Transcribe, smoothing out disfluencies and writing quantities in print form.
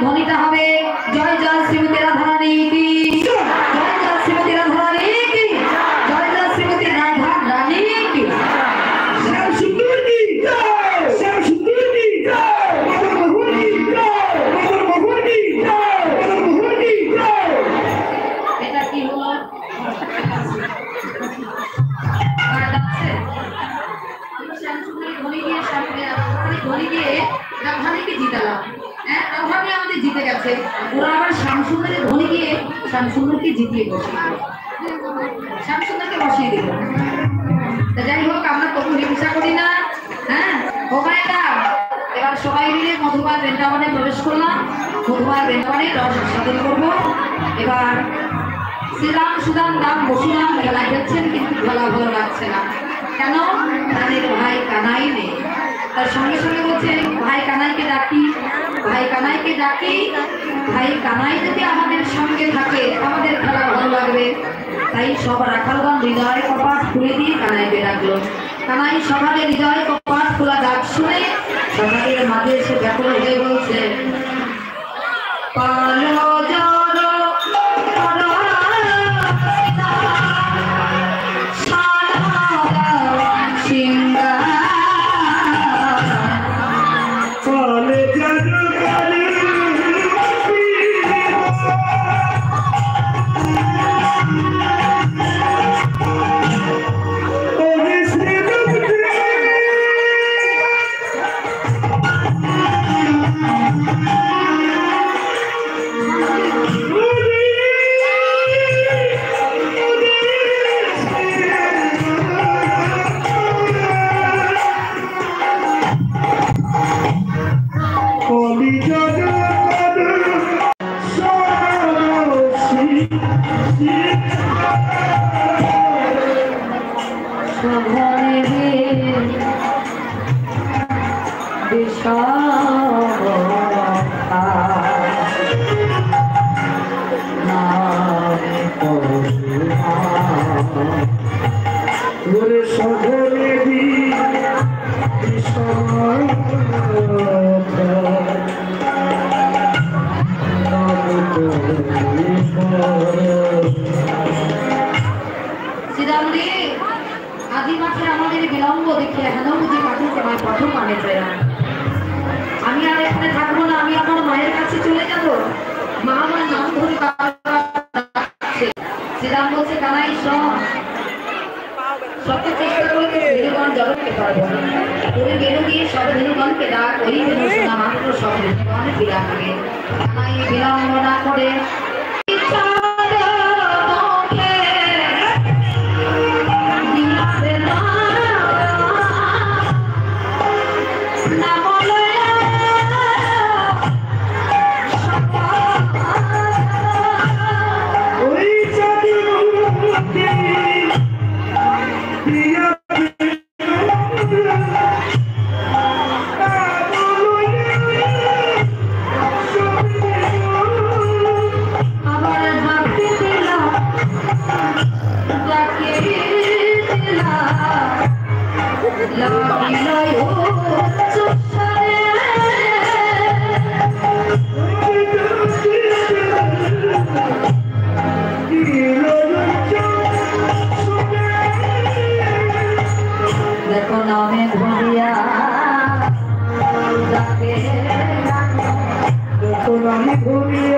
ধ্বনিটা হবে জয় জয় শ্রীমতী রাধারানী কি, জয় জয় শ্রীমতী রাধারানী কি, জয় জয় শ্রীমতী রাধা রানী কি। শ্যাম সুন্দর কি জয়, শ্যাম সুন্দর কি জয়, মদন মোহন কি জয়, মদন মোহন কি জয়, মদন মোহন কি জয়। এটা কি হলো? রাধারানীকে জিতালাম, হ্যাঁ রাধারানী আমাদের জিতে গেছে, ওরা আবার শ্যামসুন্দরের ধ্বনি দিয়ে শ্যামসুন্দরকে জিতিয়ে বসিয়ে দিল, শ্যামসুন্দরকে বসিয়ে দিল। তা যাই হোক আমরা তবু হিংসা করি না, হ্যাঁ ওখানে এবার সবাই মিলে মধুবার বৃন্দাবনে প্রবেশ করলাম। মধুবার বৃন্দাবনে রস আস্বাদন করবো। এবার শ্রীরাম সুদাম রাম বসুরাম খেলা খেলছেন, কিন্তু খেলা ভালো লাগছে না। কেন? তাদের ভাই কানাই নেই। তার সঙ্গে সঙ্গে বলছে ভাই কানাইকে ডাকি, ভাই কানাইকে ডাকি, ভাই কানাই যদি আমাদের সঙ্গে থাকে আমাদের খেলা ভালো লাগবে। তাই সব রাখালগণ হৃদয় কপাট খুলে দিয়ে কানাইকে ডাকলো। কানাই সকালে হৃদয় কপাট খোলা ডাক শুনে সকালের মাঝে এসে ব্যাকুল হয়ে বলছে পালো আমাদের বিলম্ব দেখে এখনো বুঝি পাঠিয়ে তোমার প্রথম মানে প্রেরণ। আমি আর এখানে থাকবো না, আমি আমার মায়ের কাছে চলে যাব। মা আমার নাম ধরে শ্রীরাম বলছে কানাই সব চেষ্টা করে ধেনুগণ জগৎকে পারবো না। তুমি বেরো দিয়ে সব ধেনুগণকে ডাক, ওই ধেনু শোনা মাত্র সব ধেনুগণের বিরাট হবে। কানাই বিলম্ব না করে দেখো নামে ধরিয়া দেখো নামে ধরিয়া